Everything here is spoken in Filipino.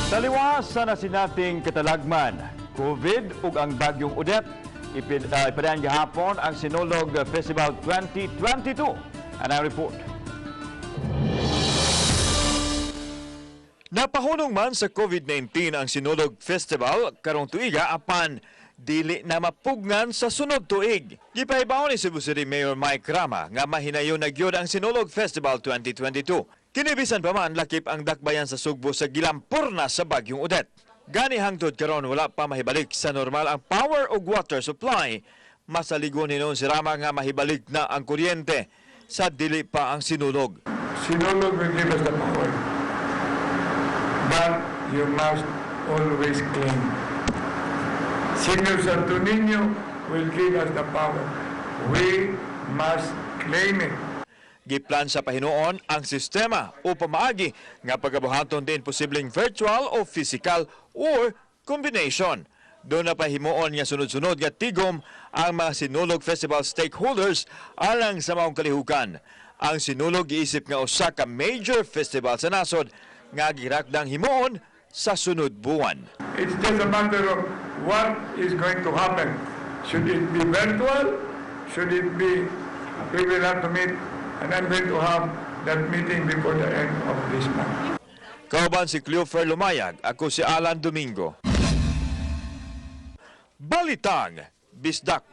Taliwas sa nasinating katalagman, COVID ug ang bagyong Odette, ipadayan gihapon ang Sinulog Festival 2022. Ang report. Napahunong man sa COVID-19 ang Sinulog Festival karong tuiga apan dili na mapugnan sa sunod tuig. Gipahibaw ni Cebu City Mayor Mike Rama nga mahinayon na gyud ang Sinulog Festival 2022. Kinibisan pa man lakip ang dakbayan sa Sugbo sa gilampurna sa bagyong Odette. Gani hangtod karon wala pa mahibalik sa normal ang power ug water supply. Masaligon ni noon si Rama nga mahibalik na ang kuryente sa dili pa ang sinulog. Sinulog will give us the power, but you must always claim. Senior Santo Niño will give us the power. We must claim it. Giplan sa pahinuon ang sistema o pamaagi nga pagabuhaton din posibleng virtual o physical or combination. Doon na pahimuon nga sunod-sunod nga tigom ang mga Sinulog Festival stakeholders alang sa maong kalihukan. Ang Sinulog giisip nga usa ka major festival sa nasod nga girakdang himuon sa sunod buwan. It's just a matter of what is going to happen. Should it be virtual? Should it be we will have to meet? And I'm going to have that meeting before the end of this month. Kauban si Cleofer Lumayag, ako si Alan Domingo. Balitang Bisdak.